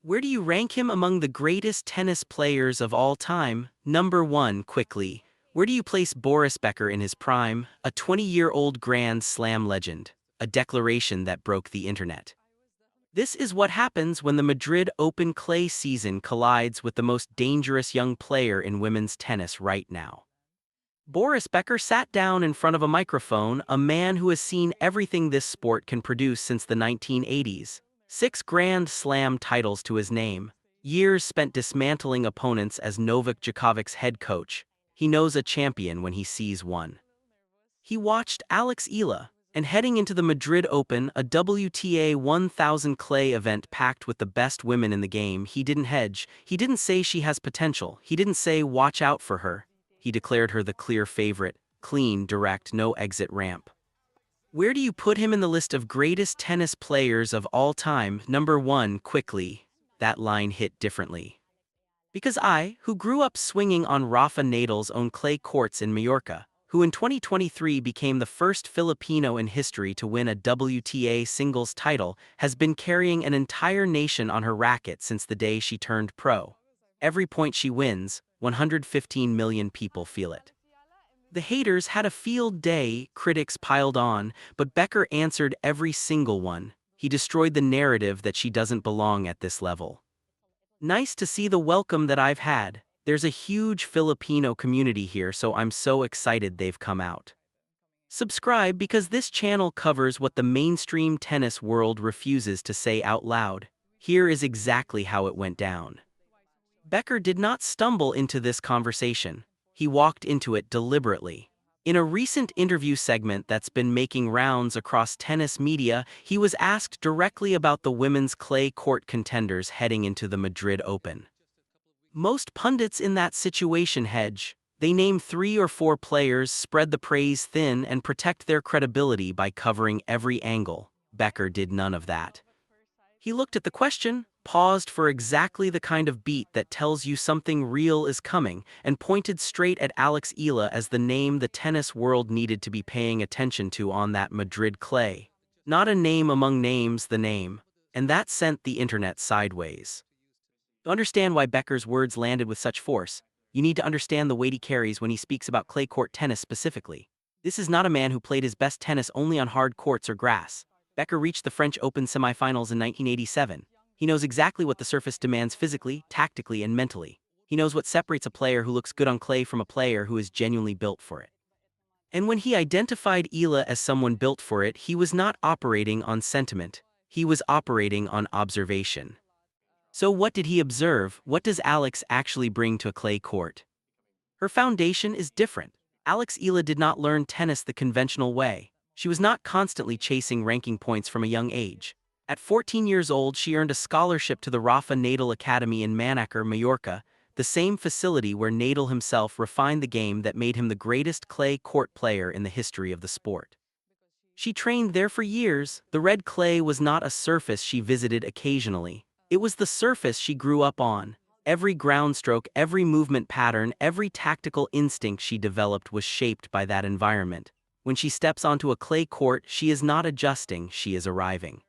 Where do you rank him among the greatest tennis players of all time? Number 1, quickly. Where do you place Boris Becker in his prime, a 20-year-old Grand Slam legend, a declaration that broke the internet? This is what happens when the Madrid Open clay season collides with the most dangerous young player in women's tennis right now. Boris Becker sat down in front of a microphone, a man who has seen everything this sport can produce since the 1980s. 6 Grand Slam titles to his name. Years spent dismantling opponents as Novak Djokovic's head coach. He knows a champion when he sees one. He watched Eala, and heading into the Madrid Open, a WTA 1000 clay event packed with the best women in the game, he didn't hedge. He didn't say she has potential. He didn't say watch out for her. He declared her the clear favorite, clean, direct, no exit ramp. Where do you put him in the list of greatest tennis players of all time? Number 1, quickly. That line hit differently. Because I, who grew up swinging on Rafa Nadal's own clay courts in Mallorca, who in 2023 became the first Filipino in history to win a WTA singles title, has been carrying an entire nation on her racket since the day she turned pro. Every point she wins, 115 million people feel it. The haters had a field day, critics piled on, but Becker answered every single one. He destroyed the narrative that she doesn't belong at this level. Nice to see the welcome that I've had. There's a huge Filipino community here, so I'm so excited they've come out. Subscribe because this channel covers what the mainstream tennis world refuses to say out loud. Here is exactly how it went down. Becker did not stumble into this conversation. He walked into it deliberately. In a recent interview segment that's been making rounds across tennis media, he was asked directly about the women's clay court contenders heading into the Madrid Open. Most pundits in that situation hedge. They name 3 or 4 players, spread the praise thin, and protect their credibility by covering every angle. Becker did none of that. He looked at the question, paused for exactly the kind of beat that tells you something real is coming, and pointed straight at Eala as the name the tennis world needed to be paying attention to on that Madrid clay. Not a name among names, the name. And that sent the internet sideways. To understand why Becker's words landed with such force, you need to understand the weight he carries when he speaks about clay court tennis specifically. This is not a man who played his best tennis only on hard courts or grass. Becker reached the French Open semifinals in 1987. He knows exactly what the surface demands physically, tactically, and mentally. He knows what separates a player who looks good on clay from a player who is genuinely built for it. And when he identified Eala as someone built for it, he was not operating on sentiment. He was operating on observation. So what did he observe? What does Alex actually bring to a clay court? Her foundation is different. Eala did not learn tennis the conventional way. She was not constantly chasing ranking points from a young age. At 14 years old, she earned a scholarship to the Rafa Nadal Academy in Manaker, Mallorca, the same facility where Nadal himself refined the game that made him the greatest clay court player in the history of the sport. She trained there for years. The red clay was not a surface she visited occasionally. It was the surface she grew up on. Every ground stroke, every movement pattern, every tactical instinct she developed was shaped by that environment. When she steps onto a clay court, she is not adjusting, she is arriving.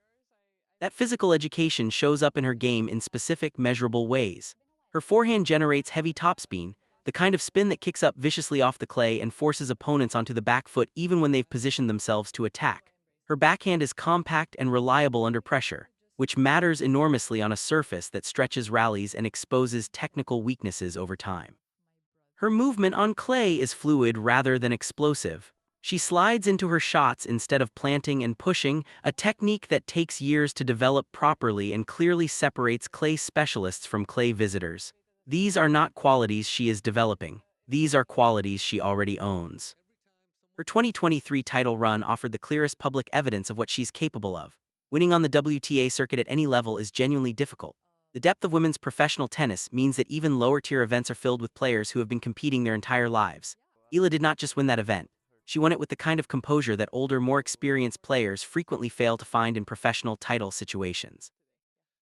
That physical education shows up in her game in specific, measurable ways. Her forehand generates heavy topspin, the kind of spin that kicks up viciously off the clay and forces opponents onto the back foot even when they've positioned themselves to attack. Her backhand is compact and reliable under pressure, which matters enormously on a surface that stretches rallies and exposes technical weaknesses over time. Her movement on clay is fluid rather than explosive. She slides into her shots instead of planting and pushing, a technique that takes years to develop properly and clearly separates clay specialists from clay visitors. These are not qualities she is developing. These are qualities she already owns. Her 2023 title run offered the clearest public evidence of what she's capable of. Winning on the WTA circuit at any level is genuinely difficult. The depth of women's professional tennis means that even lower-tier events are filled with players who have been competing their entire lives. Eala did not just win that event. She won it with the kind of composure that older, more experienced players frequently fail to find in professional title situations.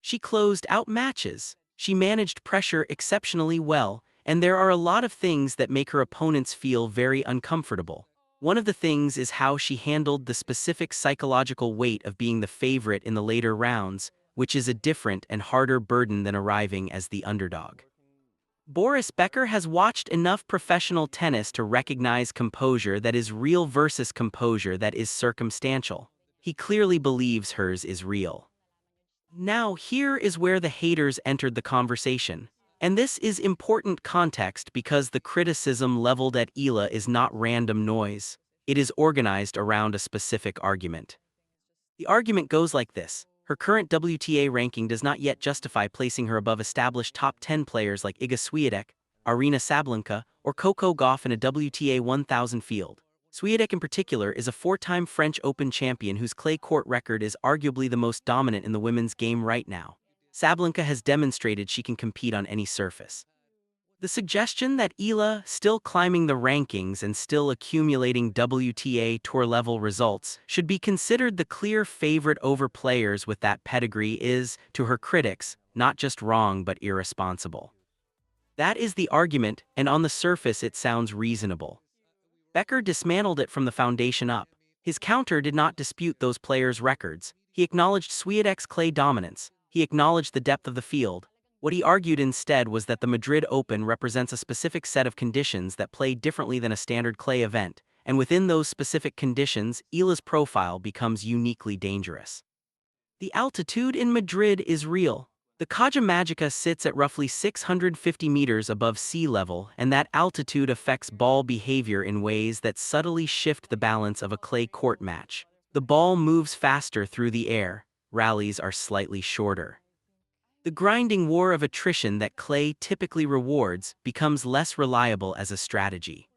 She closed out matches. She managed pressure exceptionally well, and there are a lot of things that make her opponents feel very uncomfortable. One of the things is how she handled the specific psychological weight of being the favorite in the later rounds, which is a different and harder burden than arriving as the underdog. Boris Becker has watched enough professional tennis to recognize composure that is real versus composure that is circumstantial. He clearly believes hers is real. Now, here is where the haters entered the conversation. And this is important context because the criticism leveled at Eala is not random noise. It is organized around a specific argument. The argument goes like this. Her current WTA ranking does not yet justify placing her above established top 10 players like Iga Swiatek, Aryna Sabalenka, or Coco Gauff in a WTA 1000 field. Swiatek in particular is a four-time French Open champion whose clay court record is arguably the most dominant in the women's game right now. Sabalenka has demonstrated she can compete on any surface. The suggestion that Eala, still climbing the rankings and still accumulating WTA Tour-level results, should be considered the clear favorite over players with that pedigree is, to her critics, not just wrong but irresponsible. That is the argument, and on the surface it sounds reasonable. Becker dismantled it from the foundation up. His counter did not dispute those players' records. He acknowledged Swiatek's clay dominance. He acknowledged the depth of the field. What he argued instead was that the Madrid Open represents a specific set of conditions that play differently than a standard clay event, and within those specific conditions, Eala's profile becomes uniquely dangerous. The altitude in Madrid is real. The Caja Magica sits at roughly 650 meters above sea level, and that altitude affects ball behavior in ways that subtly shift the balance of a clay court match. The ball moves faster through the air, rallies are slightly shorter. The grinding war of attrition that clay typically rewards becomes less reliable as a strategy.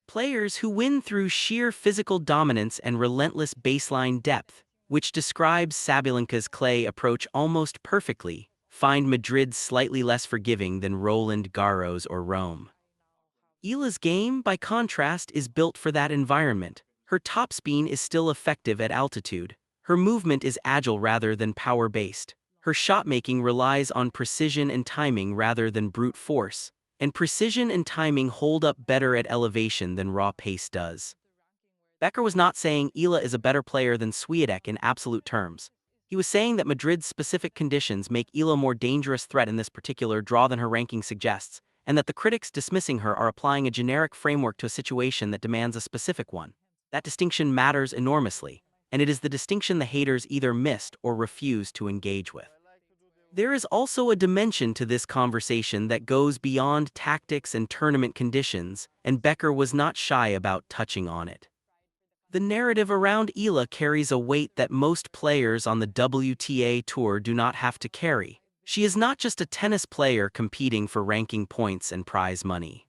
Players who win through sheer physical dominance and relentless baseline depth, which describes Sabalenka's clay approach almost perfectly, find Madrid slightly less forgiving than Roland Garros or Rome. Eala's game, by contrast, is built for that environment. Her topspin is still effective at altitude. Her movement is agile rather than power-based. Her shot-making relies on precision and timing rather than brute force, and precision and timing hold up better at elevation than raw pace does. Becker was not saying Eala is a better player than Swiatek in absolute terms. He was saying that Madrid's specific conditions make Eala a more dangerous threat in this particular draw than her ranking suggests, and that the critics dismissing her are applying a generic framework to a situation that demands a specific one. That distinction matters enormously, and it is the distinction the haters either missed or refused to engage with. There is also a dimension to this conversation that goes beyond tactics and tournament conditions, and Becker was not shy about touching on it. The narrative around Eala carries a weight that most players on the WTA Tour do not have to carry. She is not just a tennis player competing for ranking points and prize money.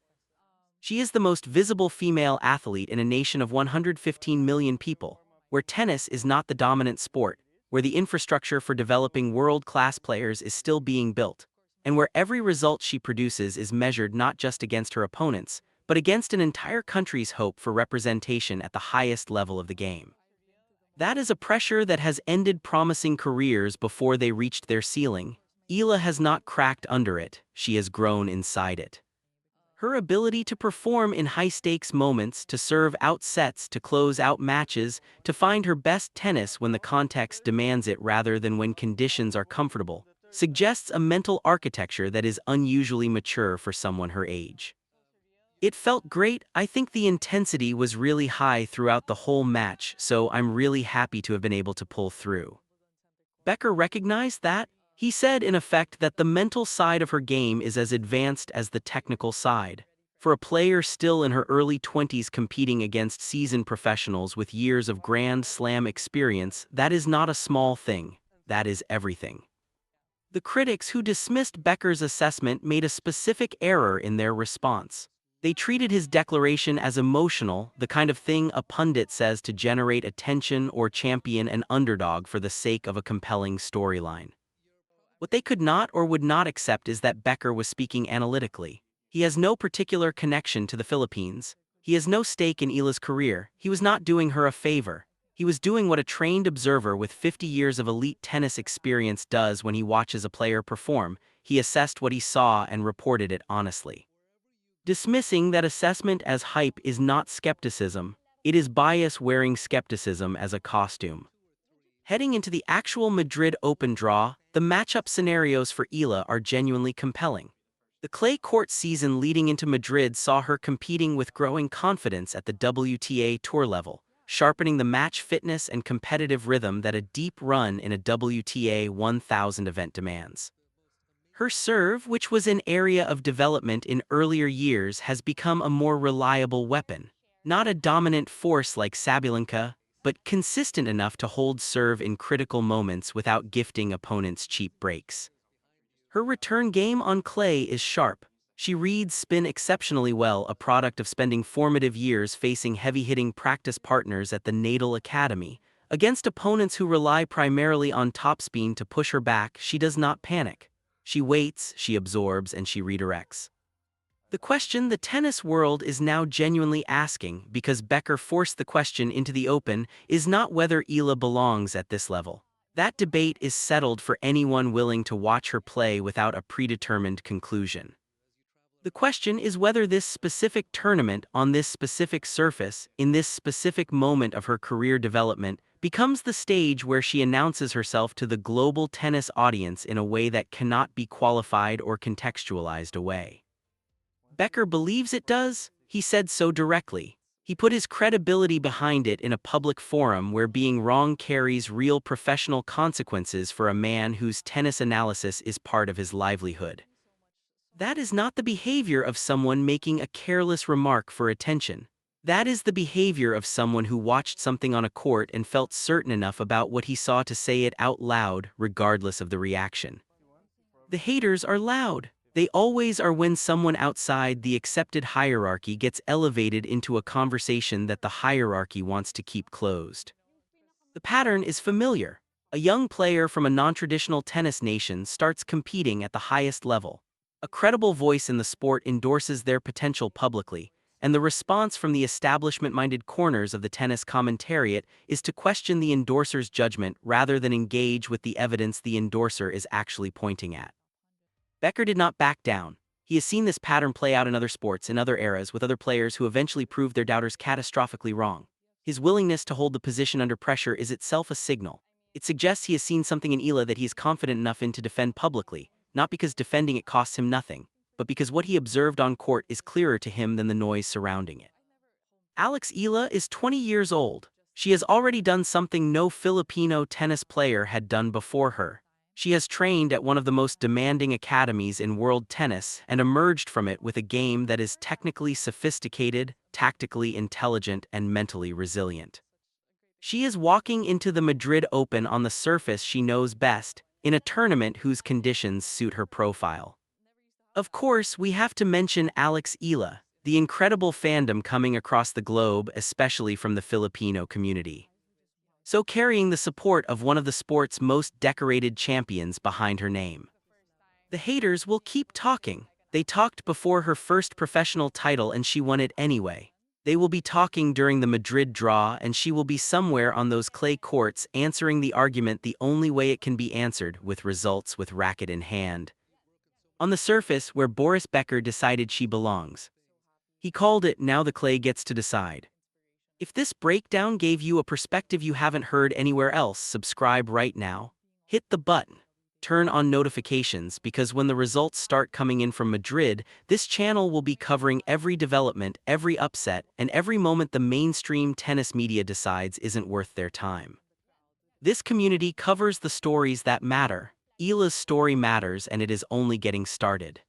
She is the most visible female athlete in a nation of 115 million people, where tennis is not the dominant sport, where the infrastructure for developing world-class players is still being built, and where every result she produces is measured not just against her opponents, but against an entire country's hope for representation at the highest level of the game. That is a pressure that has ended promising careers before they reached their ceiling. Eala has not cracked under it, she has grown inside it. Her ability to perform in high-stakes moments, to serve out sets, to close out matches, to find her best tennis when the context demands it rather than when conditions are comfortable, suggests a mental architecture that is unusually mature for someone her age. It felt great. I think the intensity was really high throughout the whole match, so I'm really happy to have been able to pull through. Becker recognized that. He said, in effect, that the mental side of her game is as advanced as the technical side. For a player still in her early 20s competing against seasoned professionals with years of Grand Slam experience, that is not a small thing. That is everything. The critics who dismissed Becker's assessment made a specific error in their response. They treated his declaration as emotional, the kind of thing a pundit says to generate attention or champion an underdog for the sake of a compelling storyline. What they could not or would not accept is that Becker was speaking analytically. He has no particular connection to the Philippines. He has no stake in Eala's career. He was not doing her a favor. He was doing what a trained observer with 50 years of elite tennis experience does when he watches a player perform. He assessed what he saw and reported it honestly. Dismissing that assessment as hype is not skepticism. It is bias wearing skepticism as a costume. Heading into the actual Madrid Open draw, the matchup scenarios for Eala are genuinely compelling. The clay court season leading into Madrid saw her competing with growing confidence at the WTA Tour level, sharpening the match fitness and competitive rhythm that a deep run in a WTA 1000 event demands. Her serve, which was an area of development in earlier years, has become a more reliable weapon. Not a dominant force like Sabalenka, but consistent enough to hold serve in critical moments without gifting opponents cheap breaks. Her return game on clay is sharp. She reads spin exceptionally well, a product of spending formative years facing heavy-hitting practice partners at the Natal Academy. Against opponents who rely primarily on topspin to push her back, she does not panic. She waits, she absorbs, and she redirects. The question the tennis world is now genuinely asking, because Becker forced the question into the open, is not whether Eala belongs at this level. That debate is settled for anyone willing to watch her play without a predetermined conclusion. The question is whether this specific tournament, on this specific surface, in this specific moment of her career development, becomes the stage where she announces herself to the global tennis audience in a way that cannot be qualified or contextualized away. Becker believes it does. He said so directly. He put his credibility behind it in a public forum where being wrong carries real professional consequences for a man whose tennis analysis is part of his livelihood. That is not the behavior of someone making a careless remark for attention. That is the behavior of someone who watched something on a court and felt certain enough about what he saw to say it out loud, regardless of the reaction. The haters are loud. They always are when someone outside the accepted hierarchy gets elevated into a conversation that the hierarchy wants to keep closed. The pattern is familiar. A young player from a non-traditional tennis nation starts competing at the highest level. A credible voice in the sport endorses their potential publicly, and the response from the establishment-minded corners of the tennis commentariat is to question the endorser's judgment rather than engage with the evidence the endorser is actually pointing at. Becker did not back down. He has seen this pattern play out in other sports, in other eras, with other players who eventually proved their doubters catastrophically wrong. His willingness to hold the position under pressure is itself a signal. It suggests he has seen something in Eala that he is confident enough in to defend publicly, not because defending it costs him nothing, but because what he observed on court is clearer to him than the noise surrounding it. Eala is 20 years old. She has already done something no Filipino tennis player had done before her. She has trained at one of the most demanding academies in world tennis and emerged from it with a game that is technically sophisticated, tactically intelligent, and mentally resilient. She is walking into the Madrid Open on the surface she knows best, in a tournament whose conditions suit her profile. Of course, we have to mention Eala, the incredible fandom coming across the globe, especially from the Filipino community. So carrying the support of one of the sport's most decorated champions behind her name. The haters will keep talking. They talked before her first professional title and she won it anyway. They will be talking during the Madrid draw and she will be somewhere on those clay courts answering the argument the only way it can be answered, with results, with racket in hand. On the surface, where Boris Becker decided she belongs. He called it, now the clay gets to decide. If this breakdown gave you a perspective you haven't heard anywhere else, subscribe right now. Hit the button. Turn on notifications, because when the results start coming in from Madrid, this channel will be covering every development, every upset, and every moment the mainstream tennis media decides isn't worth their time. This community covers the stories that matter. Eala's story matters, and it is only getting started.